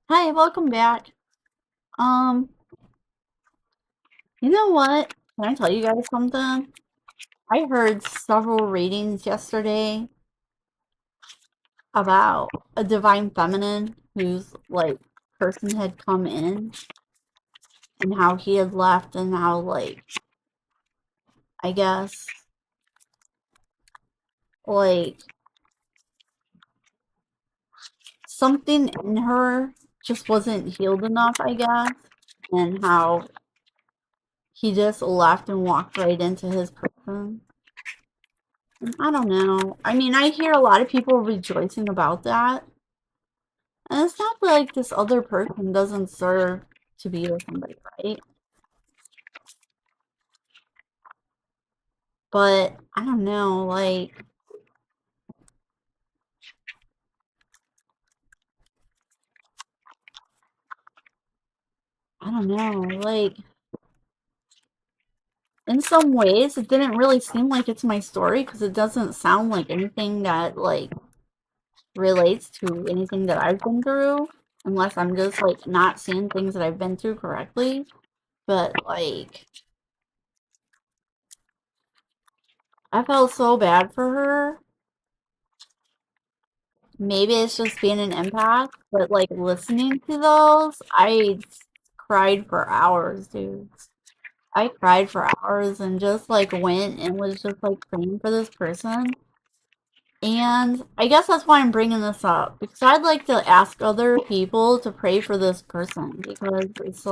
Hi, welcome back. Um, you know what? Can I tell you guys something? I heard several readings yesterday about a divine feminine whose person had come in and how he had left and how I guess like something in her just wasn't healed enough, I guess, and how he just left and walked right into his person. I don't know. I mean, I hear a lot of people rejoicing about that. And it's not like this other person doesn't serve to be with somebody, right? But I don't know, I don't know, in some ways, it didn't really seem like it's my story because it doesn't sound like anything that relates to anything that I've been through, unless I'm just not seeing things that I've been through correctly. But I felt so bad for her. Maybe it's just being an empath, but listening to those, I cried for hours, dude. I cried for hours and just went and was just praying for this person. And I guess that's why I'm bringing this up because I'd like to ask other people to pray for this person because it's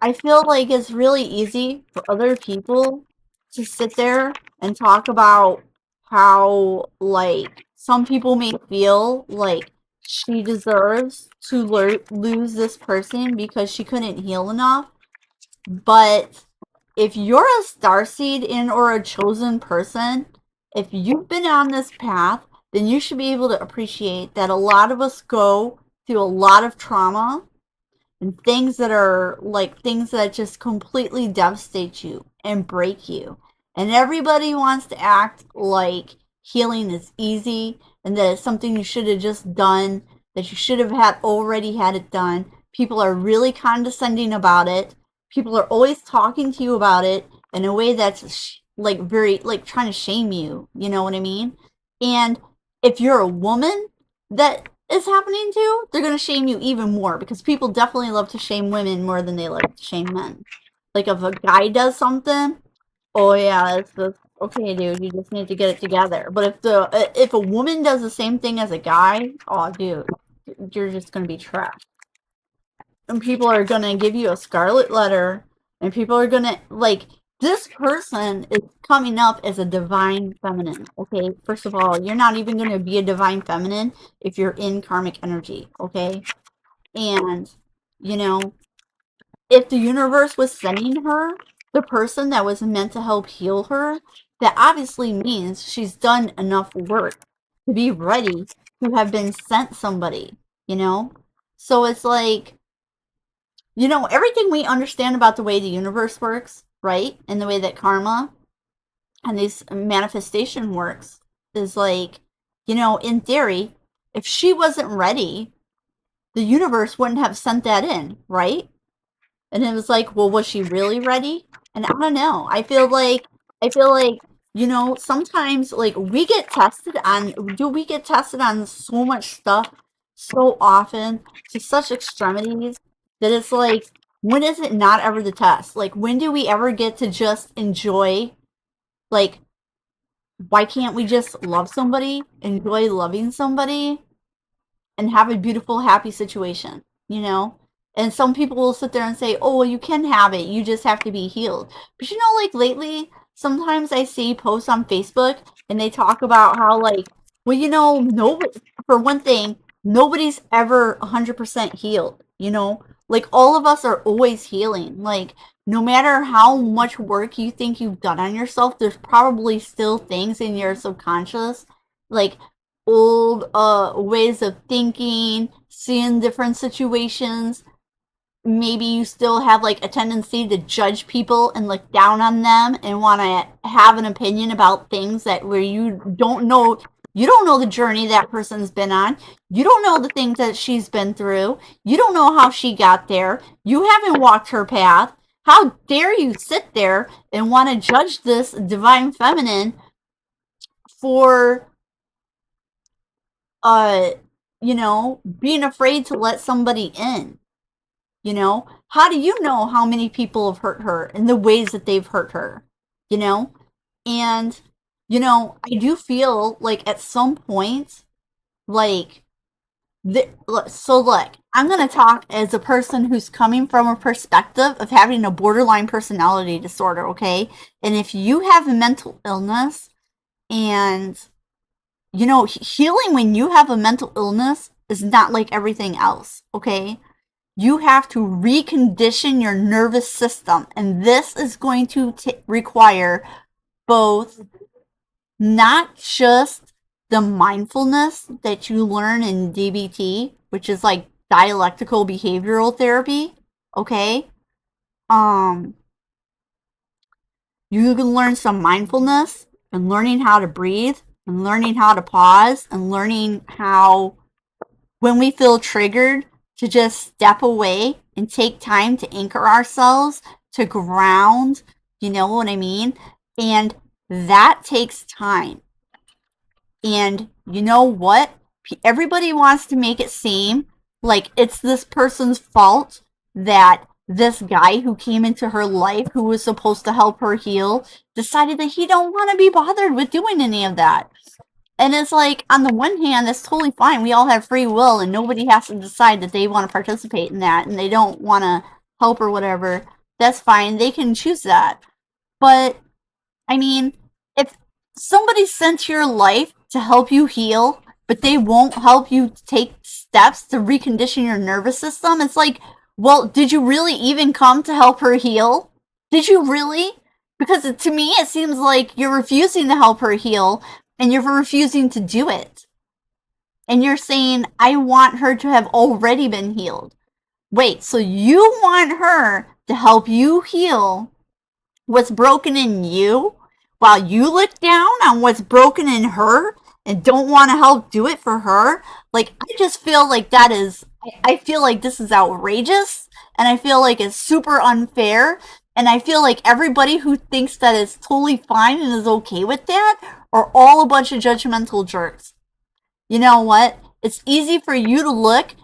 I feel like it's really easy for other people to sit there and talk about how, some people may feel like she deserves to lose this person because she couldn't heal enough. But if you're a starseed in or a chosen person, if you've been on this path, then you should be able to appreciate that a lot of us go through a lot of trauma and things that are things that just completely devastate you and break you. And everybody wants to act like healing is easy and that it's something you should have just done, that you should have had already had it done. People are really condescending about it. People are always talking to you about it in a way that's very trying to shame you. You know what I mean? And if you're a woman that is happening to, they're going to shame you even more because people definitely love to shame women more than they love to shame men. Like if a guy does something, oh yeah, it's the okay, dude, you just need to get it together. But if a woman does the same thing as a guy, oh dude, you're just going to be trapped. And people are going to give you a scarlet letter and people are going to this person is coming up as a divine feminine. Okay, first of all, you're not even going to be a divine feminine if you're in karmic energy. Okay, and you know, if the universe was sending her the person that was meant to help heal her, that obviously means she's done enough work to be ready to have been sent somebody. You know, so it's everything we understand about the way the universe works, right? And the way that karma and this manifestation works is in theory, if she wasn't ready, the universe wouldn't have sent that in, right? And it was well, was she really ready? And I don't know. I feel like sometimes we get tested on do we get tested on so much stuff so often to such extremities that it's when is it not ever the test? When do we ever get to just enjoy like why can't we just love somebody, enjoy loving somebody, and have a beautiful, happy situation, you know? And some people will sit there and say, oh, well, you can have it. You just have to be healed. But lately, sometimes I see posts on Facebook and they talk about how, well, nobody, for one thing, nobody's ever 100% healed, you know? All of us are always healing. No matter how much work you think you've done on yourself, there's probably still things in your subconscious, like old ways of thinking, seeing different situations. Maybe you still have a tendency to judge people and look down on them and want to have an opinion about things that where you don't know You don't know the journey that person's been on. You don't know the things that she's been through. You don't know how she got there. You haven't walked her path. How dare you sit there and want to judge this divine feminine for uh being afraid to let somebody in? How do you know how many people have hurt her and the ways that they've hurt her? You know? And I do feel like at some point, like so look, I'm going to talk as a person who's coming from a perspective of having a borderline personality disorder, okay? And if you have a mental illness and healing when you have a mental illness is not like everything else, okay? You have to recondition your nervous system, and this is going to require both not just the mindfulness that you learn in DBT, which is like dialectical behavioral therapy, okay? Um, you can learn some mindfulness and learning how to breathe and learning how to pause and learning how, when we feel triggered, to just step away and take time to anchor ourselves, to ground, you know what I mean? And that takes time. And you know what? Everybody wants to make it seem like it's this person's fault that this guy who came into her life, who was supposed to help her heal, decided that he don't want to be bothered with doing any of that. And it's like, on the one hand, that's totally fine. We all have free will, and nobody has to decide that they want to participate in that, and they don't want to help or whatever. That's fine. They can choose that. But I mean, if somebody's sent to your life to help you heal, but they won't help you take steps to recondition your nervous system, it's like, well, did you really even come to help her heal? Did you really? Because to me, it seems like you're refusing to help her heal, and you're refusing to do it. And you're saying, I want her to have already been healed. Wait, so you want her to help you heal what's broken in you while you look down on what's broken in her and don't want to help do it for her? Like, I just feel like I feel like this is outrageous, and I feel like it's super unfair, and I feel like everybody who thinks that it's totally fine and is okay with that are all a bunch of judgmental jerks. You know what? It's easy for you to look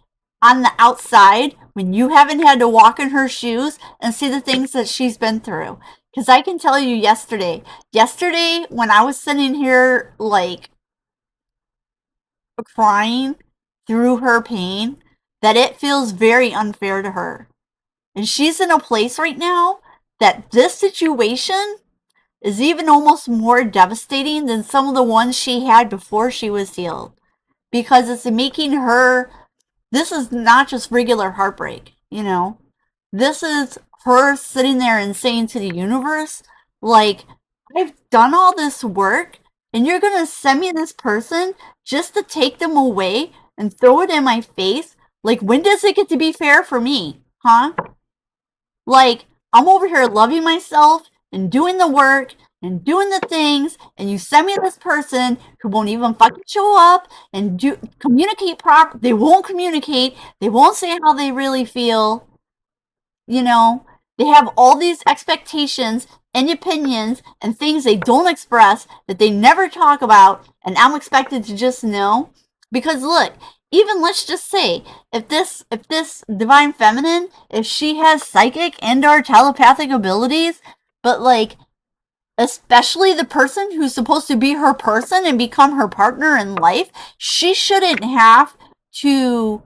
on the outside when you haven't had to walk in her shoes and see the things that she's been through. Because I can tell you yesterday when I was sitting here, like, crying through her pain, that it feels very unfair to her. And she's in a place right now that this situation is even almost more devastating than some of the ones she had before she was healed. Because it's making her, this is not just regular heartbreak, This is her sitting there and saying to the universe, like, I've done all this work, and you're going to send me this person just to take them away and throw it in my face? Like, when does it get to be fair for me? Huh? Like, I'm over here loving myself and doing the work and doing the things, and you send me this person who won't even fucking show up and communicate proper. They won't communicate. They won't say how they really feel. They have all these expectations and opinions and things they don't express that they never talk about, and I'm expected to just know. Because look, even let's just say, if this divine feminine, if she has psychic and or telepathic abilities, but like, especially the person who's supposed to be her person and become her partner in life, she shouldn't have to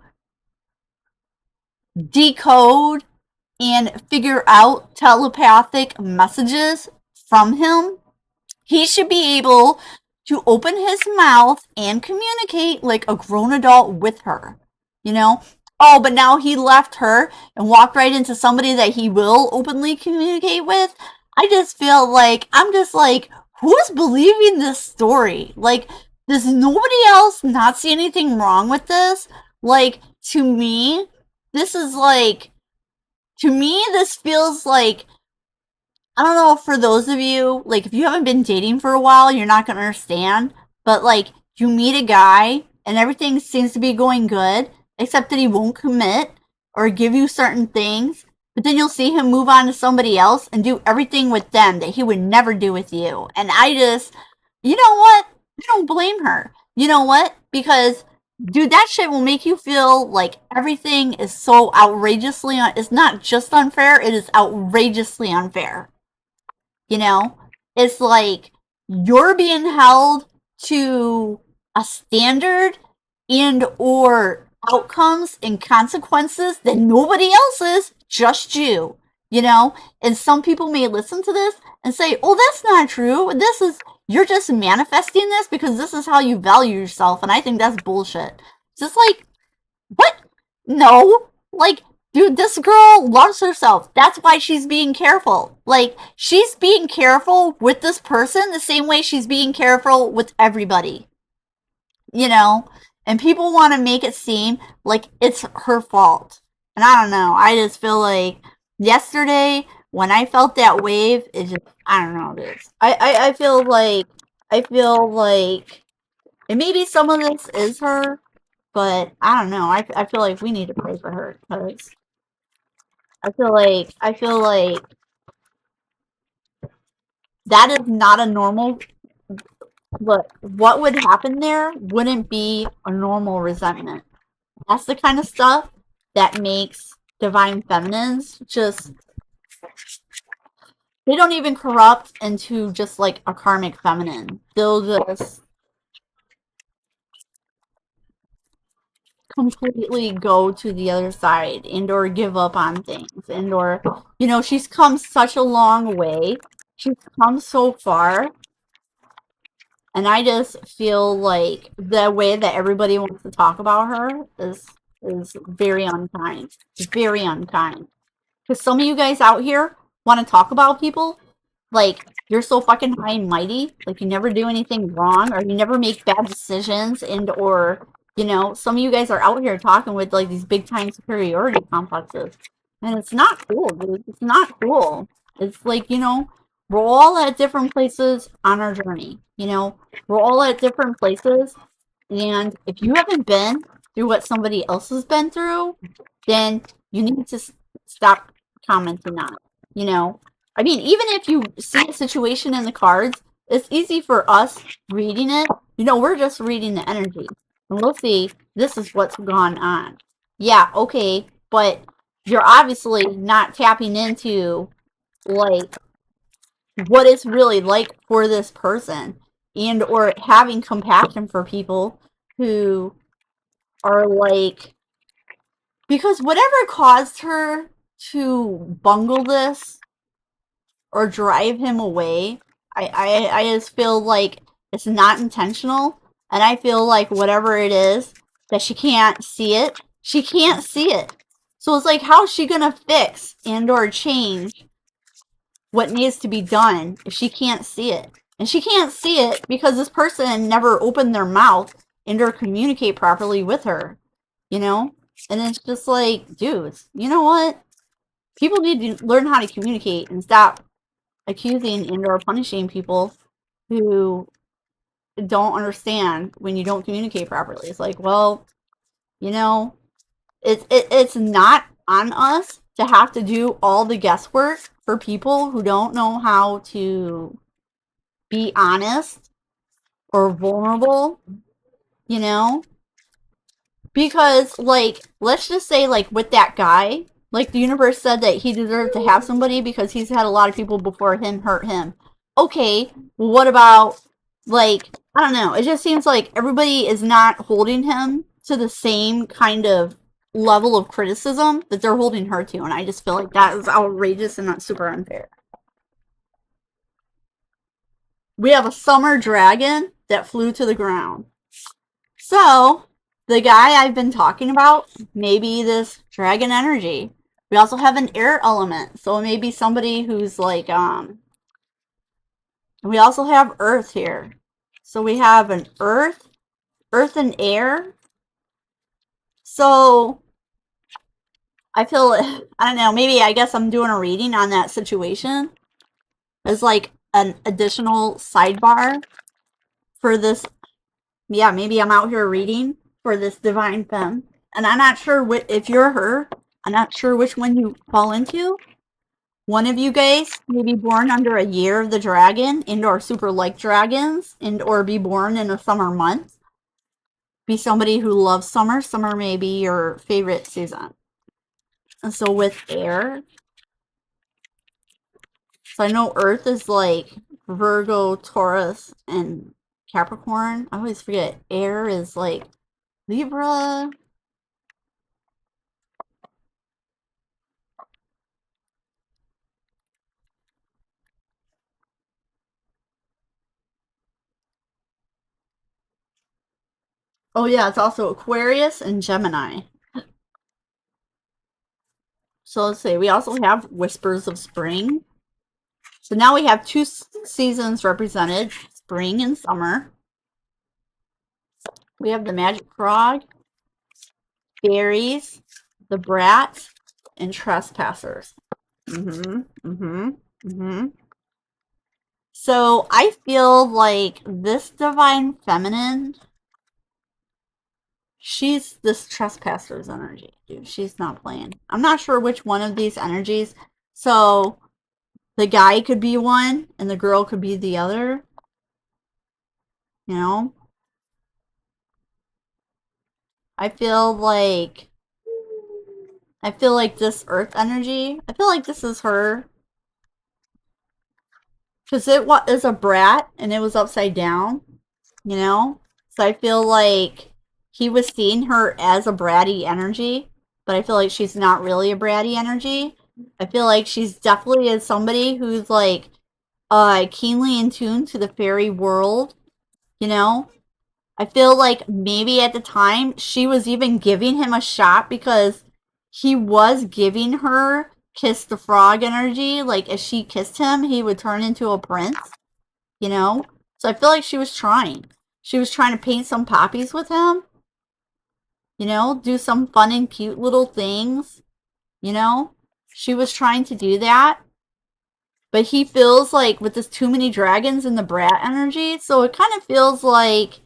decode and figure out telepathic messages from him. He should be able to open his mouth and communicate like a grown adult with her. Oh, but now he left her and walked right into somebody that he will openly communicate with. I just feel like, I'm just like, who's believing this story? Like, does nobody else not see anything wrong with this? Like, to me, this is like, this feels like, I don't know, for those of you, like, if you haven't been dating for a while, you're not going to understand. But, like, you meet a guy and everything seems to be going good, except that he won't commit or give you certain things. But then you'll see him move on to somebody else and do everything with them that he would never do with you. And you know what? I don't blame her. You know what? Because, dude, that shit will make you feel like everything is so outrageously, it's not just unfair, it is outrageously unfair. You know? It's like you're being held to a standard and or outcomes and consequences that nobody else is, just you. You know? And some people may listen to this and say, oh, that's not true. You're just manifesting this because this is how you value yourself. And I think that's bullshit. Just like, what? No. Like, dude, this girl loves herself. That's why she's being careful. Like, she's being careful with this person the same way she's being careful with everybody. You know? And people want to make it seem like it's her fault. And I don't know. I just feel like yesterday, when I felt that wave, it just, I don't know, dude. I feel like, and maybe some of this is her, but I don't know. I feel like we need to pray for her because I feel like that is not a normal. What would happen there wouldn't be a normal resentment. That's the kind of stuff that makes divine feminines just, they don't even corrupt into just like a karmic feminine. They'll just completely go to the other side and or give up on things and or, you know, she's come such a long way. She's come so far. And I just feel like the way that everybody wants to talk about her is very unkind. Very unkind. Because some of you guys out here want to talk about people like you're so fucking high and mighty, like you never do anything wrong or you never make bad decisions, and or, you know, some of you guys are out here talking with like these big time superiority complexes. And it's not cool, dude. It's not cool. It's like, you know, we're all at different places on our journey. You know, we're all at different places. And if you haven't been through what somebody else has been through, then you need to stop commenting on it. You know, I mean, even if you see a situation in the cards, it's easy for us reading it. You know, we're just reading the energy. And we'll see, this is what's gone on. Yeah, okay, but you're obviously not tapping into, like, what it's really like for this person. And or having compassion for people who are like, because whatever caused her to bungle this or drive him away, I just feel like it's not intentional. And I feel like whatever it is, that she can't see it. She can't see it. So it's like, how is she going to fix and or change what needs to be done if she can't see it? And she can't see it because this person never opened their mouth and or communicate properly with her. You know? And it's just like, dudes, you know what? People need to learn how to communicate and stop accusing and or punishing people who don't understand when you don't communicate properly. It's like, well, you know, it's not on us to have to do all the guesswork for people who don't know how to be honest or vulnerable, you know? Because, like, let's just say, like, with that guy, like, the universe said that he deserved to have somebody because he's had a lot of people before him hurt him. Okay, well, what about, like, I don't know. It just seems like everybody is not holding him to the same kind of level of criticism that they're holding her to. And I just feel like that is outrageous and not super unfair. We have a summer dragon that flew to the ground. So, the guy I've been talking about, maybe this dragon energy. We also have an air element, so maybe somebody who's like, we also have earth here. So we have an earth and air. So, I feel, I don't know, maybe I guess I'm doing a reading on that situation. As like an additional sidebar for this Yeah, maybe I'm out here reading for this divine femme, and I'm not sure if you're her. I'm not sure which one you fall into. One of you guys may be born under a year of the dragon and or super like dragons and or be born in a summer month. Be somebody who loves summer. Summer may be your favorite season. And so with air, so I know Earth is like Virgo, Taurus, and Capricorn. I always forget. Air is like Libra. Oh yeah, it's also Aquarius and Gemini. So let's see. We also have Whispers of Spring. So now we have two seasons represented, spring and summer. We have the Magic Frog, Fairies, the Brat, and Trespassers. So I feel like this divine feminine, she's this Trespasser's energy, dude. She's not playing. I'm not sure which one of these energies. So the guy could be one and the girl could be the other. You know? I feel like this earth energy, I feel like this is her. Because it is a brat and it was upside down, you know? So I feel like he was seeing her as a bratty energy, but I feel like she's not really a bratty energy. I feel like she's definitely is somebody who's like keenly in tune to the fairy world, you know? I feel like maybe at the time she was even giving him a shot because he was giving her kiss the frog energy. Like, as she kissed him, he would turn into a prince, you know? So I feel like she was trying. She was trying to paint some poppies with him, you know? Do some fun and cute little things, you know? She was trying to do that. But he feels like with this too many dragons and the brat energy, so it kind of feels like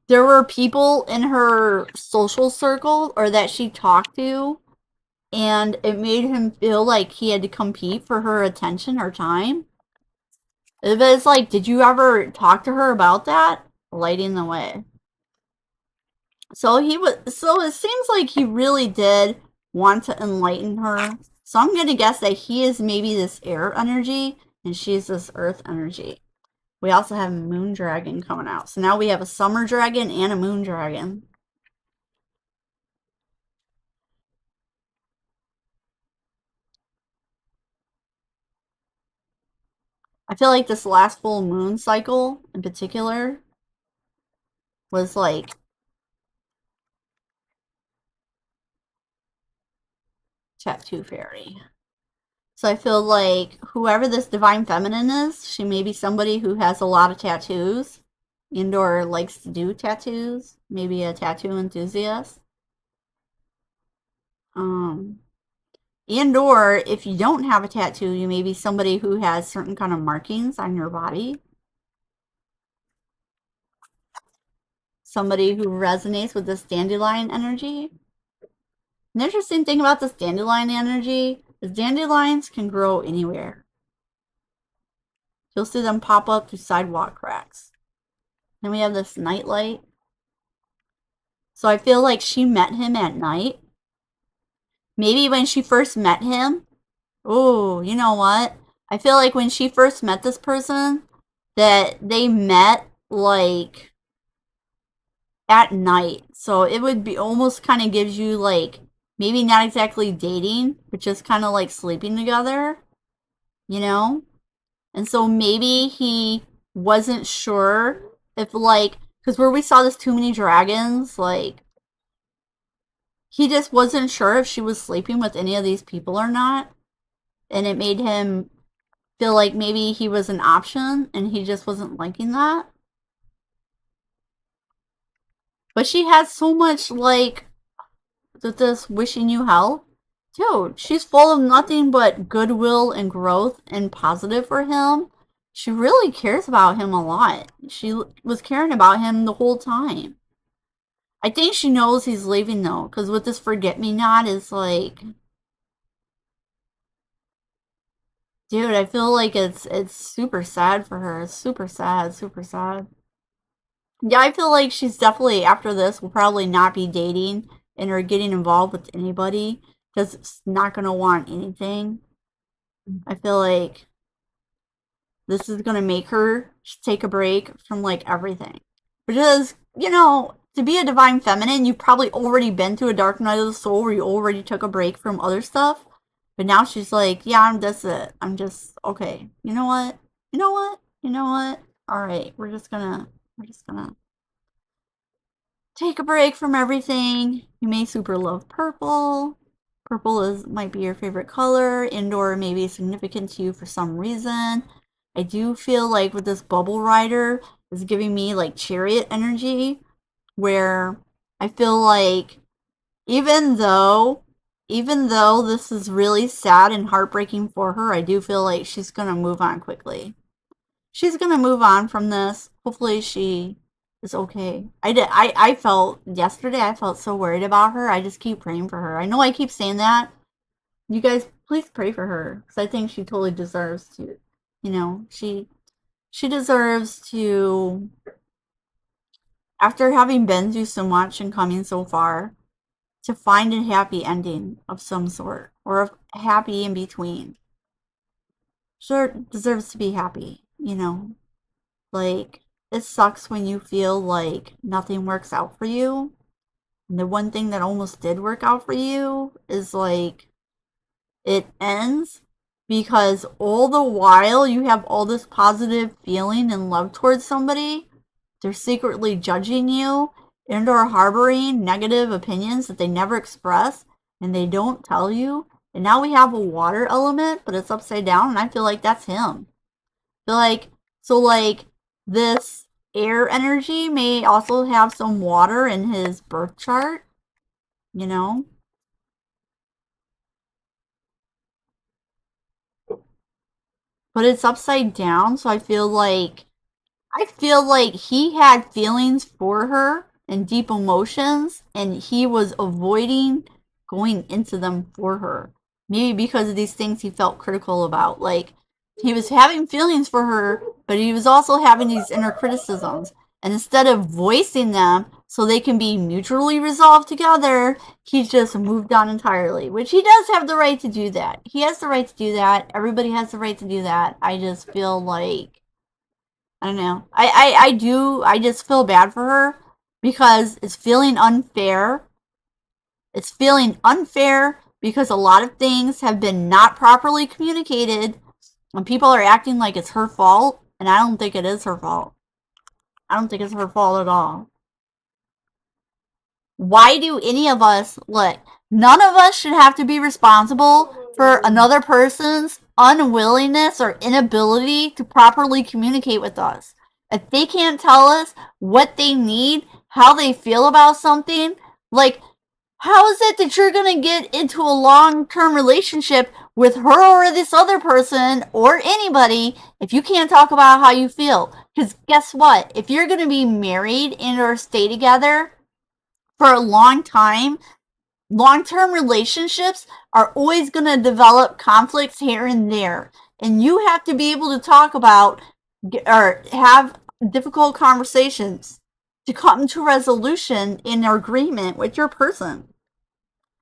there were people in her social circle or that she talked to, and it made him feel like he had to compete for her attention or time. But it's like, did you ever talk to her about that? Lighting the way. So so it seems like he really did want to enlighten her. So I'm gonna guess that he is maybe this air energy and she's this earth energy. We also have Moon Dragon coming out. So now we have a Summer Dragon and a Moon Dragon. I feel like this last full moon cycle in particular was like tattoo fairy. So I feel like whoever this divine feminine is, she may be somebody who has a lot of tattoos and or likes to do tattoos. Maybe a tattoo enthusiast. And or if you don't have a tattoo, you may be somebody who has certain kind of markings on your body. Somebody who resonates with this dandelion energy. An interesting thing about this dandelion energy is dandelions can grow anywhere. You'll see them pop up through sidewalk cracks. Then we have this nightlight. So I feel like she met him at night. Maybe when she first met him. Oh, you know what? I feel like when she first met this person, that they met like at night. So it would be almost kind of gives you like maybe not exactly dating, but just kind of like sleeping together, you know? And so maybe he wasn't sure if like, because where we saw this too many dragons, like, he just wasn't sure if she was sleeping with any of these people or not. And it made him feel like maybe he was an option and he just wasn't liking that. But she has so much like this wishing you health. Dude, she's full of nothing but goodwill and growth and positive for him. she really cares about him a lot. She was caring about him the whole time. I think she knows he's leaving though, because with this forget me not is like, dude, I feel like it's super sad for her. It's super sad, super sad. Yeah, I feel like she's definitely after this will probably not be dating and or getting involved with anybody because it's not gonna want anything. I feel like this is gonna make her take a break from like everything. Because, you know, to be a divine feminine, you've probably already been through a dark night of the soul where you already took a break from other stuff. But now she's like, yeah, that's it. I'm just okay. You know what? You know what? You know what? Alright, we're just gonna take a break from everything. You may super love purple. Purple is might be your favorite color, indoor may be significant to you for some reason. I do feel like with this bubble rider is giving me like chariot energy, where I feel like even though even though this is really sad and heartbreaking for her, I do feel like she's gonna move on quickly. She's gonna move on from this. Hopefully she is okay. I felt yesterday I felt so worried about her. I just keep praying for her. I know I keep saying that. You guys please pray for her because I think she totally deserves to, you know, she deserves to, after having been through so much and coming so far, to find a happy ending of some sort or a happy in between. Sure deserves to be happy, you know. Like, it sucks when you feel like nothing works out for you. And the one thing that almost did work out for you is like it ends because all the while you have all this positive feeling and love towards somebody, they're secretly judging you and or harboring negative opinions that they never express and they don't tell you. And now we have a water element, but it's upside down, and I feel like that's him. Like, so like this air energy may also have some water in his birth chart, you know? But it's upside down, so I feel like he had feelings for her and deep emotions, and he was avoiding going into them for her. Maybe because of these things he felt critical about. Like, he was having feelings for her, but he was also having these inner criticisms. And instead of voicing them so they can be mutually resolved together, he just moved on entirely. Which he does have the right to do that. He has the right to do that. Everybody has the right to do that. I just feel like I don't know. I just feel bad for her because it's feeling unfair. It's feeling unfair because a lot of things have been not properly communicated and people are acting like it's her fault, and I don't think it is her fault. I don't think it's her fault at all. Why do any of us look? None of us should have to be responsible for another person's unwillingness or inability to properly communicate with us. If they can't tell us what they need, how they feel about something, like, how is it that you're going to get into a long term relationship with her or this other person or anybody if you can't talk about how you feel? Because guess what? If you're going to be married and or stay together for a long time, long-term relationships are always going to develop conflicts here and there. And you have to be able to talk about or have difficult conversations to come to resolution in agreement with your person.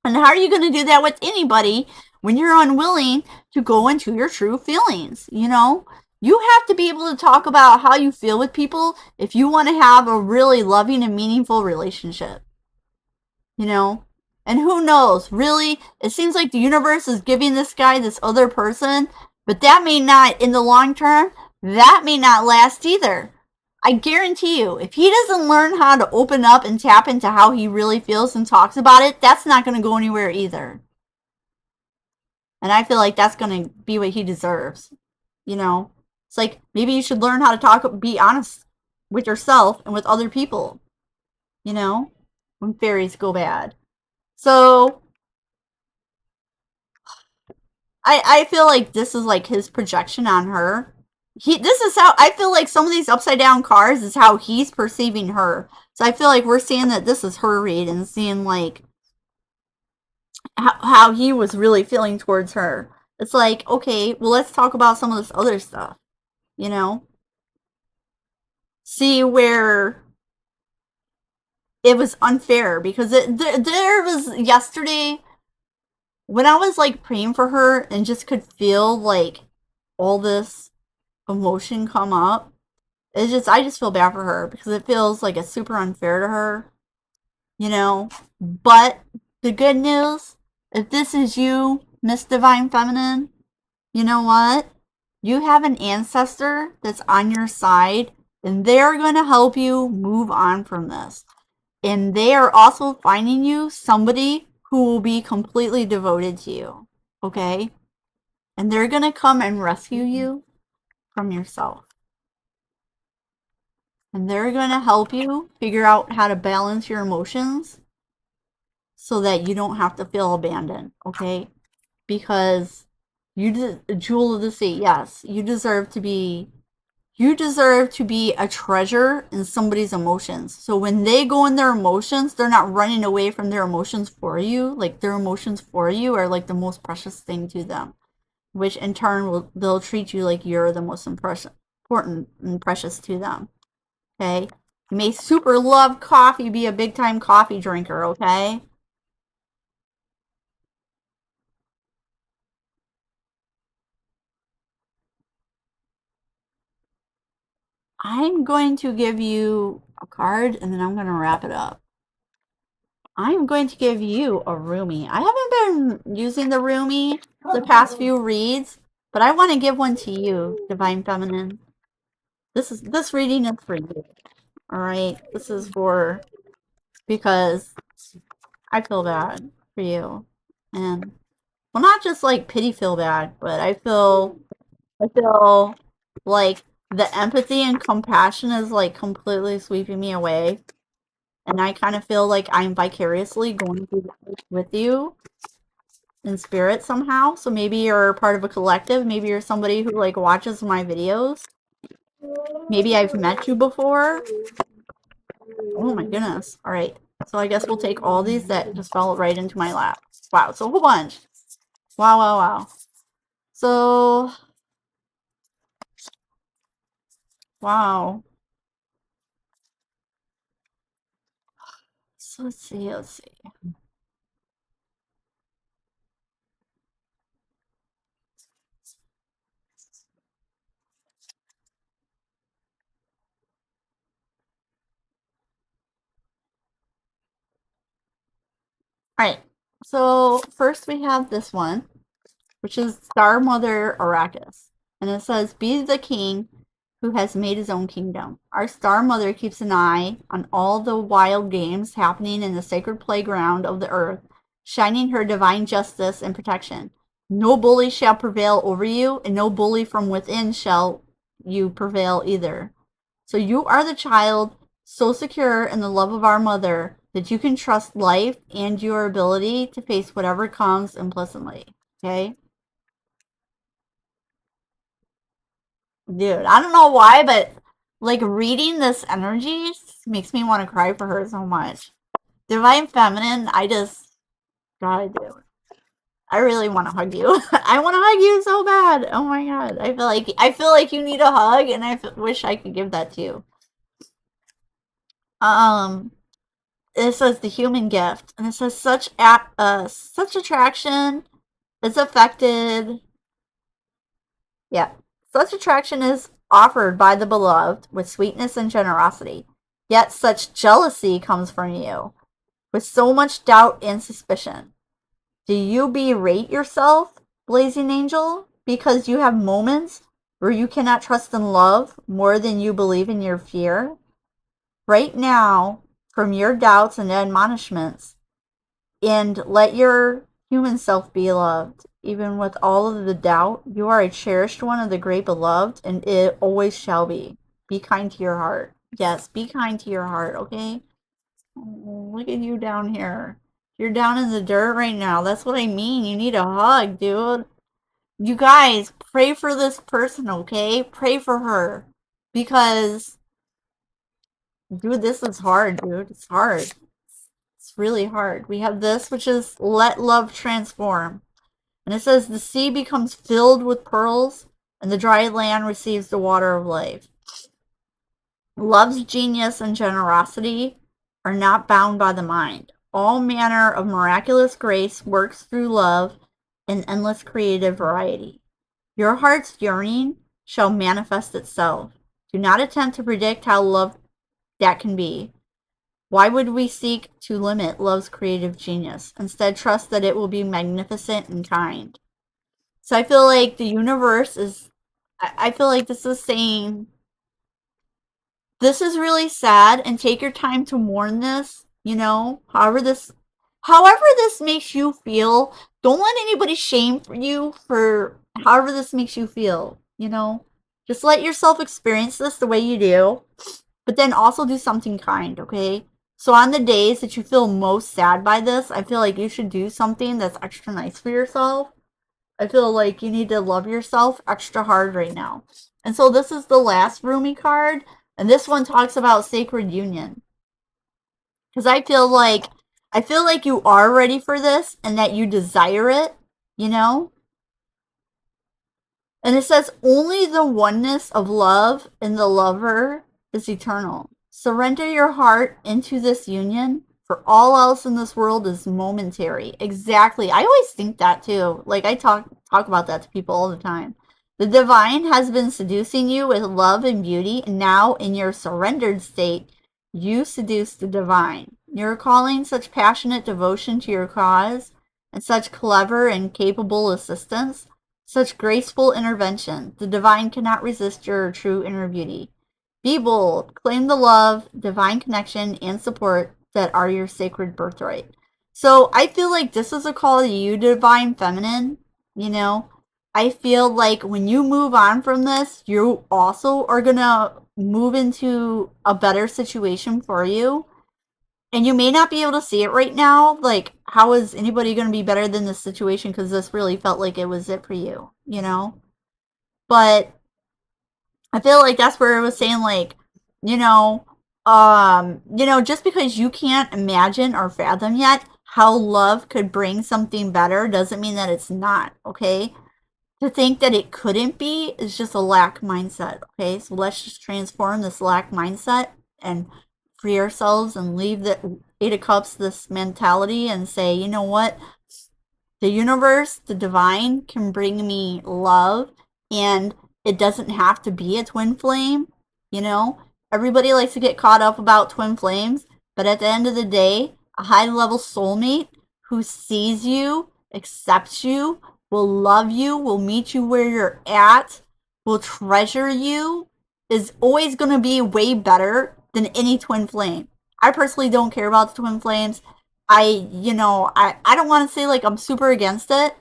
And how are you going to do that with anybody when you're unwilling to go into your true feelings? You know, you have to be able to talk about how you feel with people if you want to have a really loving and meaningful relationship. You know? And who knows? Really, it seems like the universe is giving this guy this other person, but that may not, in the long term, that may not last either. I guarantee you, if he doesn't learn how to open up and tap into how he really feels and talks about it, that's not going to go anywhere either. And I feel like that's going to be what he deserves. You know? It's like, maybe you should learn how to talk, be honest with yourself and with other people. You know? When fairies go bad. So, I feel like this is like his projection on her. This is how I feel like some of these upside down cards is how he's perceiving her. So I feel like we're seeing that this is her read and seeing like how he was really feeling towards her. It's like, okay, well, let's talk about some of this other stuff, you know? See where it was unfair because there was yesterday when I was like praying for her and just could feel like all this emotion come up. I just feel bad for her because it feels like it's super unfair to her, you know? But the good news, if this is you, Miss Divine Feminine, you know what? You have an ancestor that's on your side, and they're going to help you move on from this. And they are also finding you somebody who will be completely devoted to you. Okay? And they're going to come and rescue you from yourself. And they're going to help you figure out how to balance your emotions so that you don't have to feel abandoned. Okay? Because jewel of the sea, yes, you deserve to be a treasure in somebody's emotions. So when they go in their emotions, they're not running away from their emotions for you. Like their emotions for you are like the most precious thing to them, which in turn they'll treat you like you're the most important and precious to them. Okay? You may super love coffee, be a big time coffee drinker, okay? I'm going to give you a card and then I'm going to wrap it up. I'm going to give you a roomie. I haven't been using the roomie the past few reads, but I want to give one to you, Divine Feminine. This reading is for you. All right, this is for because I feel bad for you, and well, not just like pity feel bad, but I feel like the empathy and compassion is like completely sweeping me away, and I kind of feel like I'm vicariously going through this with you in spirit somehow. So maybe you're part of a collective. Maybe you're somebody who like watches my videos. Maybe I've met you before. Oh my goodness. All right. So I guess we'll take all these that just fell right into my lap. Wow. So a whole bunch. Wow, wow, wow. So, wow. So let's see. Let's see. All right. So first we have this one, which is Star Mother Arrakis. And it says, be the king who has made his own kingdom. Our Star Mother keeps an eye on all the wild games happening in the sacred playground of the earth, shining her divine justice and protection. No bully shall prevail over you, and no bully from within shall you prevail either. So you are the child so secure in the love of our mother that you can trust life and your ability to face whatever comes implicitly. Okay? Dude, I don't know why, but like reading this energy makes me want to cry for her so much. Divine Feminine, God, dude, I really want to hug you. I want to hug you so bad. Oh my god, I feel like you need a hug, and wish I could give that to you. Um, it says the human gift, and it says such attraction is affected. Yeah. Such attraction is offered by the beloved with sweetness and generosity. Yet such jealousy comes from you with so much doubt and suspicion. Do you berate yourself, blazing angel, because you have moments where you cannot trust in love more than you believe in your fear? Right now, from your doubts and admonishments, and let your human self be loved. Even with all of the doubt, you are a cherished one of the great beloved, and it always shall be. Be kind to your heart. Yes, be kind to your heart, okay? Oh, look at you down here. You're down in the dirt right now. That's what I mean. You need a hug, dude. You guys, pray for this person, okay? Pray for her. Because, dude, this is hard, dude. It's hard. It's really hard. We have this, which is let love transform. And it says the sea becomes filled with pearls, and the dry land receives the water of life. Love's genius and generosity are not bound by the mind. All manner of miraculous grace works through love in endless creative variety. Your heart's yearning shall manifest itself. Do not attempt to predict how love that can be. Why would we seek to limit love's creative genius? Instead, trust that it will be magnificent and kind. So I feel like the universe is, I feel like this is saying, this is really sad and take your time to mourn this, however this makes you feel. Don't let anybody shame you for however this makes you feel. Just let yourself experience this the way you do, but then also do something kind, okay? So on the days that you feel most sad by this, I feel like you should do something that's extra nice for yourself. I feel like you need to love yourself extra hard right now. And so this is the last roomy card, and this one talks about sacred union. Because I feel like you are ready for this and that you desire it, you know? And it says only the oneness of love in the lover is eternal. Surrender your heart into this union, for all else in this world is momentary. Exactly. I always think that too. Like I talk about that to people all the time. The divine has been seducing you with love and beauty, and now in your surrendered state, you seduce the divine. You're calling such passionate devotion to your cause and such clever and capable assistance, such graceful intervention. The divine cannot resist your true inner beauty. Be bold, claim the love, divine connection, and support that are your sacred birthright. So I feel like this is a call to you, divine feminine. You know, I feel like when you move on from this, you also are gonna move into a better situation for you. And you may not be able to see it right now. Like, how is anybody going to be better than this situation? Because this really felt like it was it for you. But I feel like that's where it was saying, like, you know, just because you can't imagine or fathom yet how love could bring something better doesn't mean that it's not, okay? To think that it couldn't be is just a lack mindset, okay? So let's just transform this lack mindset and free ourselves and leave the Eight of Cups, this mentality, and say, you know what? The universe, the divine, can bring me love, and it doesn't have to be a twin flame. You know, everybody likes to get caught up about twin flames, but at the end of the day, a high level soulmate who sees you, accepts you, will love you, will meet you where you're at, will treasure you, is always going to be way better than any twin flame. I personally don't care about the twin flames. I don't want to say like I'm super against it,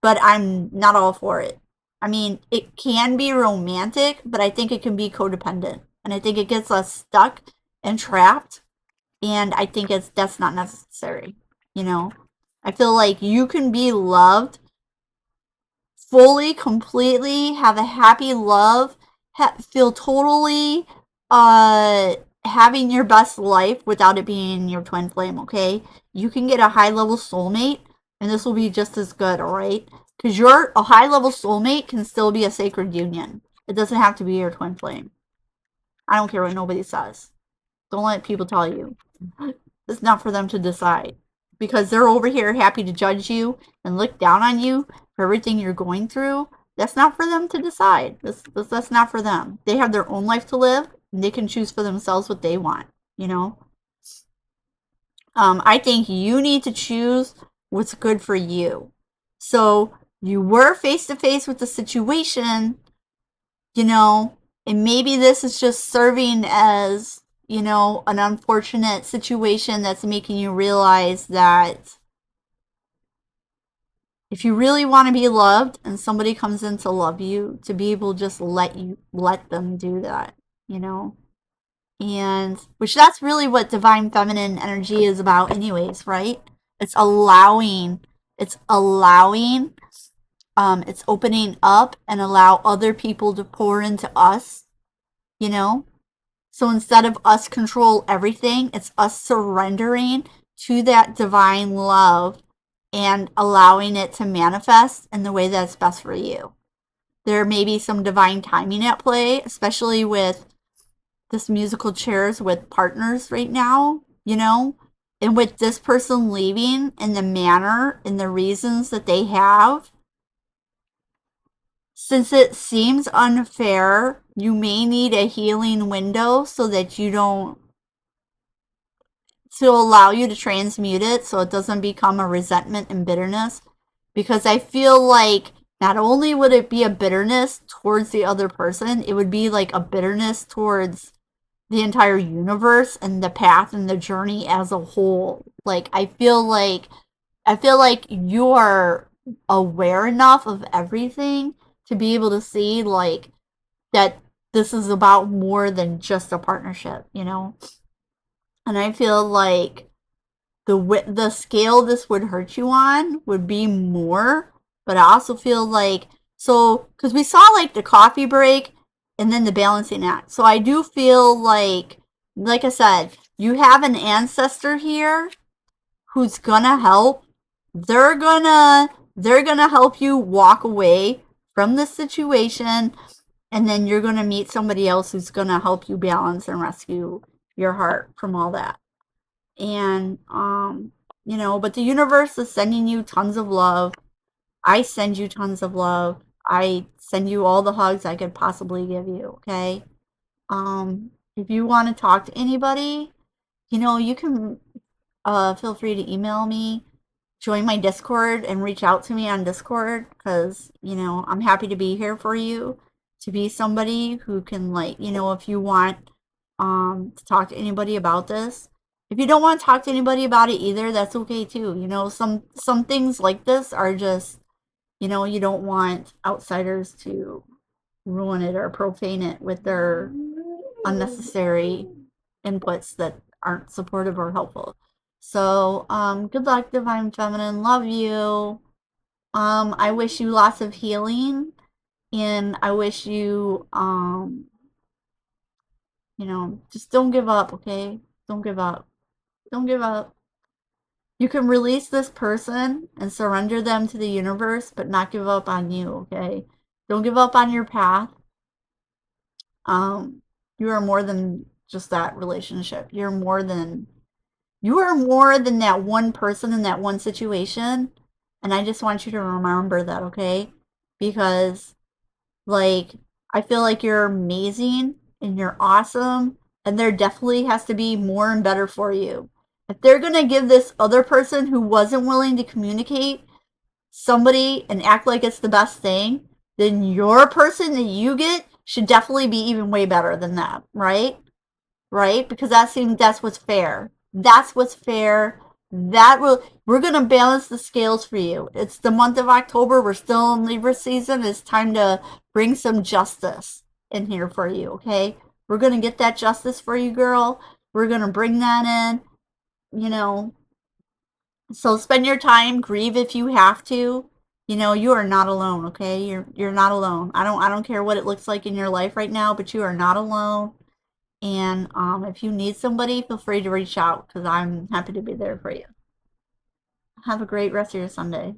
but I'm not all for it. I mean, it can be romantic, but I think it can be codependent. And I think it gets us stuck and trapped, and I think that's not necessary, you know. I feel like you can be loved fully, completely, have a happy love, feel totally having your best life without it being your twin flame, okay? You can get a high level soulmate, and this will be just as good, alright? Because a high level soulmate can still be a sacred union. It doesn't have to be your twin flame. I don't care what nobody says. Don't let people tell you. It's not for them to decide. Because they're over here happy to judge you and look down on you for everything you're going through. That's not for them to decide. That's not for them. They have their own life to live, and they can choose for themselves what they want, you know? I think you need to choose what's good for you. So you were face to face with the situation, you know, and maybe this is just serving as, an unfortunate situation that's making you realize that if you really want to be loved and somebody comes in to love you, to be able to just let them do that, you know? And which that's really what divine feminine energy is about anyways, right? It's allowing It's opening up and allow other people to pour into us, you know? So instead of us control everything, it's us surrendering to that divine love and allowing it to manifest in the way that's best for you. There may be some divine timing at play, especially with this musical chairs with partners right now, you know? And with this person leaving and the manner and the reasons that they have, since it seems unfair, you may need a healing window so that you don't, to allow you to transmute it so it doesn't become a resentment and bitterness. Because I feel like not only would it be a bitterness towards the other person, it would be like a bitterness towards the entire universe and the path and the journey as a whole. Like I feel like you are aware enough of everything to be able to see like that this is about more than just a partnership, you know? And I feel like the scale this would hurt you on would be more, but I also feel like so because we saw like the coffee break and then the balancing act. So I do feel like I said, you have an ancestor here who's gonna help. They're gonna help you walk away from the situation, and then you're gonna meet somebody else who's gonna help you balance and rescue your heart from all that. And but the universe is sending you tons of love. I send you tons of love. I send you all the hugs I could possibly give you, okay? If you want to talk to anybody, you can feel free to email me, join my Discord, and reach out to me on Discord because, I'm happy to be here for you, to be somebody who can, like, if you want to talk to anybody about this. If you don't want to talk to anybody about it either, that's okay too. Some things like this are just, you don't want outsiders to ruin it or profane it with their unnecessary inputs that aren't supportive or helpful. So, good luck, Divine Feminine. Love you. I wish you lots of healing, and I wish you, just don't give up, okay? Don't give up. Don't give up. You can release this person and surrender them to the universe, but not give up on you, okay? Don't give up on your path. You are more than just that relationship. You are more than that one person in that one situation. And I just want you to remember that, okay? Because, like, I feel like you're amazing and you're awesome. And there definitely has to be more and better for you. If they're going to give this other person who wasn't willing to communicate somebody and act like it's the best thing, then your person that you get should definitely be even way better than that, right? Right? Because that's what's fair. That's what's fair. We're gonna balance the scales for you. It's the month of October. We're still in Libra season. It's time to bring some justice in here for you. Okay, we're gonna get that justice for you, girl. We're gonna bring that in. You know, so spend your time, grieve if you have to. You are not alone. Okay, you're not alone. I don't care what it looks like in your life right now, but you are not alone. And if you need somebody, feel free to reach out because I'm happy to be there for you. Have a great rest of your Sunday.